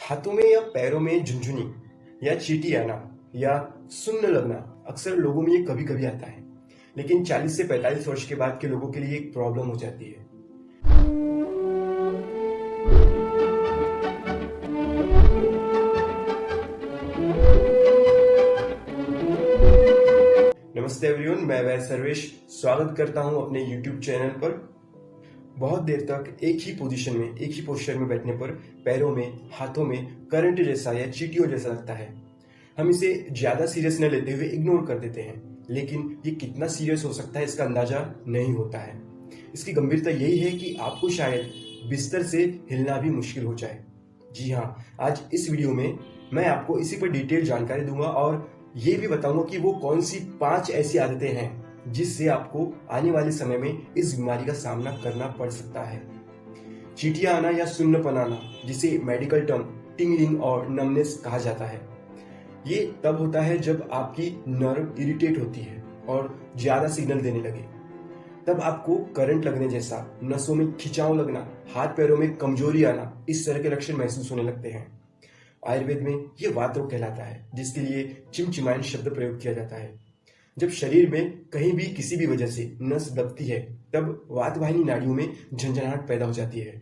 हाथों में या पैरों में झुनझुनी या चींटी आना या सुन्न लगना अक्सर लोगों में ये कभी कभी आता है, लेकिन 40 से 45 वर्ष के बाद के लोगों के लिए एक प्रॉब्लम हो जाती है। नमस्ते एवरीवन, मैं वैद सर्वेश स्वागत करता हूं अपने YouTube चैनल पर। बहुत देर तक एक ही पोजीशन में, एक ही पोस्चर में बैठने पर पैरों में, हाथों में करंट जैसा या चींटियों जैसा लगता है। हम इसे ज्यादा सीरियस न लेते हुए इग्नोर कर देते हैं, लेकिन ये कितना सीरियस हो सकता है इसका अंदाजा नहीं होता है। इसकी गंभीरता यही है कि आपको शायद बिस्तर से हिलना भी मुश्किल हो जाए। जी हाँ, आज इस वीडियो में मैं आपको इसी पर डिटेल जानकारी दूंगा और ये भी बताऊंगा कि वो कौन सी 5 ऐसी आदतें हैं जिससे आपको आने वाले समय में इस बीमारी का सामना करना पड़ सकता है। चींटियां आना या सुन्नपन आना, जिसे मेडिकल टर्म टिंगलिंग और नमनेस कहा जाता है, ये तब होता है जब आपकी नर्व इरिटेट होती है और ज्यादा सिग्नल देने लगे। तब आपको करंट लगने जैसा, नसों में खिंचाव लगना, हाथ पैरों में कमजोरी आना, इस तरह के लक्षण महसूस होने लगते हैं। आयुर्वेद में ये वात रोग कहलाता है, जिसके लिए चिमचिमायन शब्द प्रयोग किया जाता है। जब शरीर में कहीं भी किसी भी वजह से नस दबती है, तब वातवाहिनी नाड़ियों में झंझनाहट पैदा हो जाती है।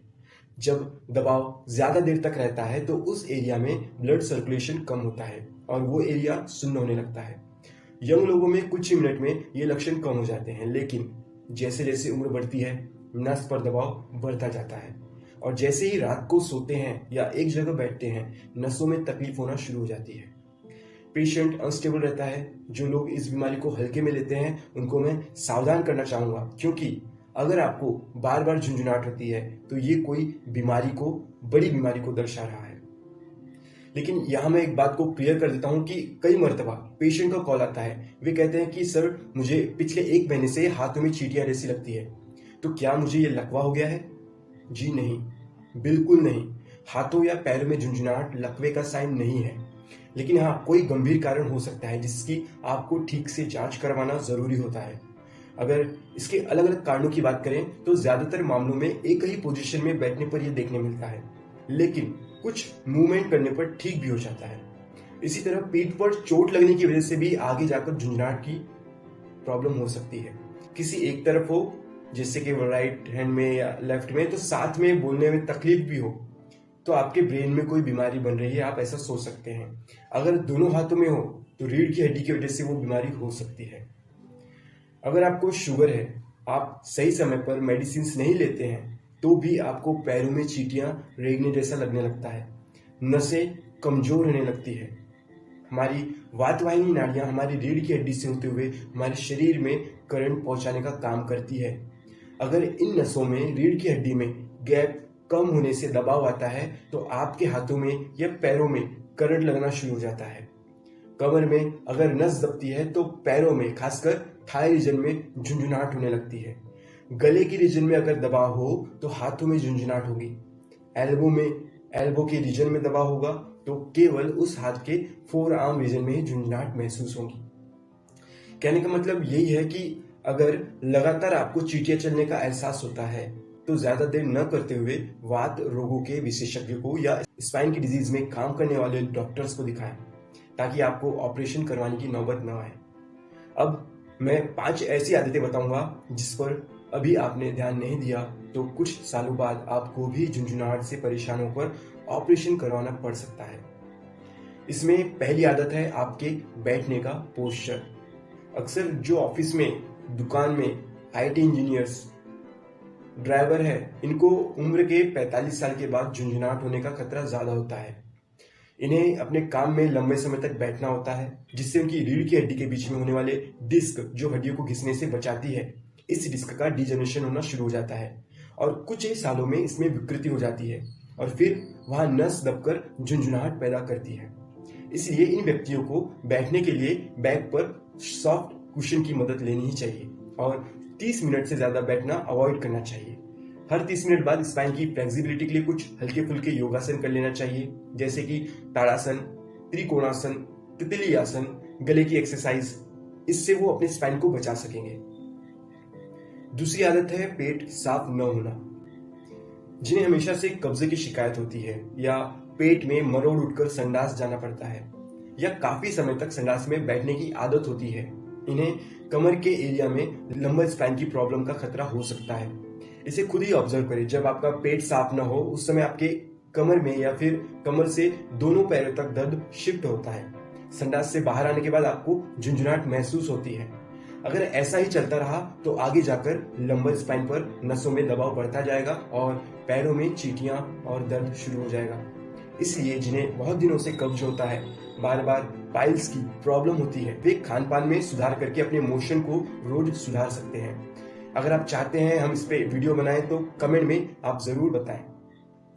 जब दबाव ज्यादा देर तक रहता है तो उस एरिया में ब्लड सर्कुलेशन कम होता है और वो एरिया सुन्न होने लगता है। यंग लोगों में कुछ ही मिनट में ये लक्षण कम हो जाते हैं, लेकिन जैसे जैसे उम्र बढ़ती है, नस पर दबाव बढ़ता जाता है और जैसे ही रात को सोते हैं या एक जगह बैठते हैं, नसों में तकलीफ होना शुरू हो जाती है। पेशेंट अनस्टेबल रहता है। जो लोग इस बीमारी को हल्के में लेते हैं उनको मैं सावधान करना चाहूंगा, क्योंकि अगर आपको बार बार झुंझुनाहट होती है तो ये कोई बड़ी बीमारी को दर्शा रहा है। लेकिन यहां मैं एक बात को क्लियर कर देता हूं कि कई मर्तबा पेशेंट का कॉल आता है, वे कहते हैं कि सर, मुझे पिछले 1 महीने से हाथों में चींटियां जैसी लगती है, तो क्या मुझे ये लकवा हो गया है? जी नहीं, बिल्कुल नहीं। हाथों या पैरों में झुंझुनाहट लकवे का साइन नहीं है, लेकिन हाँ, कोई गंभीर कारण हो सकता है जिसकी आपको ठीक से जांच करवाना जरूरी होता है। अगर इसके अलग अलग कारणों की बात करें तो ज्यादातर मामलों में एक ही पोजीशन में बैठने पर यह देखने मिलता है, लेकिन कुछ मूवमेंट करने पर ठीक भी हो जाता है। इसी तरह पीठ पर चोट लगने की वजह से भी आगे जाकर झुंझुनाहट की प्रॉब्लम हो सकती है। किसी एक तरफ हो, जैसे कि राइट हैंड में या लेफ्ट में, तो साथ में बोलने में तकलीफ भी हो, तो आपके ब्रेन में कोई बीमारी बन रही है, आप ऐसा सोच सकते हैं। अगर दोनों हाथों में हो तो रीढ़ की हड्डी की वजह से वो बीमारी हो सकती है। अगर आपको शुगर है, आप सही समय पर मेडिसिन नहीं लेते हैं, तो भी आपको पैरों में चींटियां रेंगने जैसा लगने लगता है, नसें कमजोर होने लगती है। हमारी वातवाहिनी नाड़ियां हमारी रीढ़ की हड्डी से होते हुए हमारे शरीर में करंट पहुंचाने का काम करती है। अगर इन नसों में, रीढ़ की हड्डी में गैप कम होने से दबाव आता है तो आपके हाथों में या पैरों में करंट लगना शुरू हो जाता है। कमर में अगर नस दबती है तो पैरों में, खासकर थाई रीजन में झुंझुनाहट होने लगती है। गले की रीजन में अगर दबाव हो तो हाथों में झुंझुनाहट होगी। एल्बो के रीजन में दबाव होगा तो केवल उस हाथ के फोर आर्म रीजन में ही झुंझुनाहट महसूस होगी। कहने का मतलब यही है कि अगर लगातार आपको चींटियां चलने का एहसास होता है तो ज्यादा देर न करते हुए वात रोगों के विशेषज्ञ को या स्पाइन की डिजीज में काम करने वाले डॉक्टर्स को दिखाएं, ताकि आपको ऑपरेशन करवाने की नौबत न आए। अब मैं 5 ऐसी आदतें बताऊंगा जिस पर अभी आपने ध्यान नहीं दिया तो कुछ सालों बाद आपको भी झुंझुनाहट से परेशान होकर ऑपरेशन करवाना पड़ सकता है। इसमें पहली आदत है आपके बैठने का पोस्चर। अक्सर जो ऑफिस में, दुकान में आईटी इंजीनियर्स, ड्राइवर है, इनको उम्र के 45 साल के बाद झुंझुनाहट होने का खतरा ज्यादा होता है। इन्हें अपने काम में लंबे समय तक बैठना होता है, जिससे उनकी रीढ़ की हड्डी के बीच में होने वाले डिस्क, जो हड्डियों को घिसने से बचाती है, इस डिस्क का डिजनरेशन होना शुरू हो जाता है और कुछ ही सालों में इसमें विकृति हो जाती है और फिर वहां नस दबकर झुंझुनाहट पैदा करती है। इसलिए इन व्यक्तियों को बैठने के लिए बैक पर सॉफ्ट कुशन की मदद लेनी ही चाहिए और 30 मिनट से ज्यादा बैठना अवॉइड करना चाहिए। हर 30 मिनट बाद स्पाइन की फ्लेक्सिबिलिटी के लिए कुछ हल्के फुल्के योगासन कर लेना चाहिए, जैसे कि ताड़ासन, त्रिकोणासन, तितली आसन, गले की एक्सरसाइज। इससे वो अपने स्पाइन को बचा सकेंगे। दूसरी आदत है पेट साफ न होना। जिन्हें हमेशा से कब्जे की शिकायत होती है या पेट में मरोड़ उठकर संडास जाना पड़ता है या काफी समय तक संडास में बैठने की आदत होती है, इन्हें कमर के एरिया में लंबर स्पाइन की प्रॉब्लम का खतरा हो सकता है। इसे खुद ही ऑब्जर्व करें। जब आपका पेट साफ ना हो उस समय आपके कमर में या फिर कमर से दोनों पैरों तक दर्द शिफ्ट होता है। संडास से बाहर आने के बाद आपको झुंझुनाहट महसूस होती है। अगर ऐसा ही चलता रहा तो आगे जाकर लंबर स्पाइन पर नसों में दबाव बढ़ता जाएगा और पैरों में चींटियां और दर्द शुरू हो जाएगा। इसलिए जिन्हें बहुत दिनों से कब्ज होता है, बार बार पाइल्स की प्रॉब्लम होती है, वे खान पान में सुधार करके अपने मोशन को रोज सुधार सकते हैं। अगर आप चाहते हैं हम इस पे वीडियो बनाएं तो कमेंट में आप जरूर बताएं।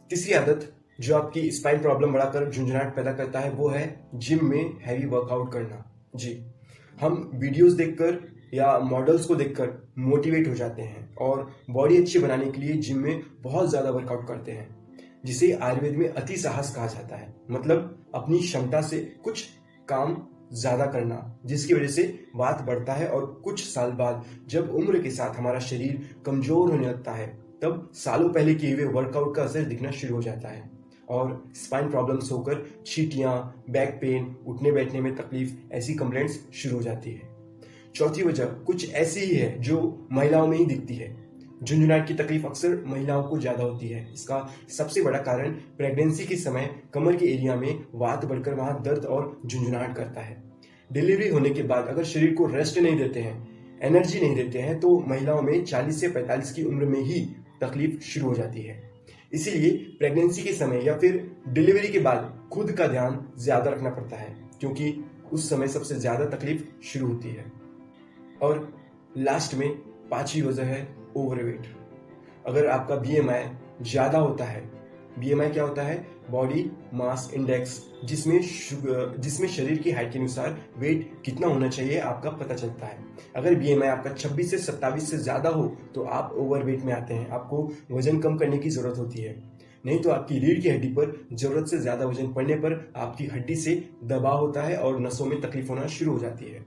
तीसरी आदत जो आपकी स्पाइन प्रॉब्लम बढ़ाकर झुंझुनाहट पैदा करता है वो है जिम में हैवी वर्कआउट करना। जी, हम वीडियोस देखकर या मॉडल्स को देखकर मोटिवेट हो जाते हैं और बॉडी अच्छी बनाने के लिए जिम में बहुत ज्यादा वर्कआउट करते हैं, जिसे आयुर्वेद में अति साहस कहा जाता है। मतलब अपनी क्षमता से कुछ काम ज्यादा करना, जिसकी वजह से वात बढ़ता है और कुछ साल बाद जब उम्र के साथ हमारा शरीर कमजोर होने लगता है तब सालों पहले किए हुए वर्कआउट का असर दिखना शुरू हो जाता है और स्पाइन प्रॉब्लम्स होकर चींटियां, बैक पेन, उठने बैठने में तकलीफ, ऐसी कंप्लेंट्स शुरू हो जाती है। चौथी वजह कुछ ऐसी ही है जो महिलाओं में ही दिखती है। झुंझुनाहट की तकलीफ अक्सर महिलाओं को ज्यादा होती है। इसका सबसे बड़ा कारण प्रेगनेंसी के समय कमर के एरिया में वात बढ़कर वहां दर्द और झुंझुनाहट करता है। डिलीवरी होने के बाद अगर शरीर को रेस्ट नहीं देते हैं, एनर्जी नहीं देते हैं, तो महिलाओं में 40 से 45 की उम्र में ही तकलीफ शुरू हो जाती है। इसीलिए प्रेगनेंसी के समय या फिर डिलीवरी के बाद खुद का ध्यान ज्यादा रखना पड़ता है, क्योंकि उस समय सबसे ज्यादा तकलीफ शुरू होती है। और लास्ट में पांचवी वजह है ओवरवेट। अगर आपका बीएमआई ज्यादा होता है, बीएमआई क्या होता है? बॉडी मास इंडेक्स, जिसमें शरीर की हाइट के अनुसार वेट कितना होना चाहिए आपका पता चलता है। अगर बीएमआई आपका 26 से 27 से ज्यादा हो तो आप ओवरवेट में आते हैं। आपको वजन कम करने की जरूरत होती है, नहीं तो आपकी रीढ़ की हड्डी पर जरूरत से ज्यादा वजन पड़ने पर आपकी हड्डी से दबाव होता है और नसों में तकलीफ होना शुरू हो जाती है।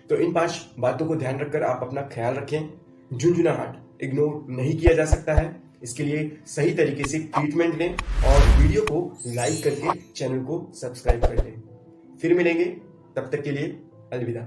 तो इन 5 बातों को ध्यान रखकर आप अपना ख्याल रखें। झुंझुनाहट इग्नोर नहीं किया जा सकता है। इसके लिए सही तरीके से ट्रीटमेंट लें और वीडियो को लाइक करके चैनल को सब्सक्राइब कर लें। फिर मिलेंगे, तब तक के लिए अलविदा।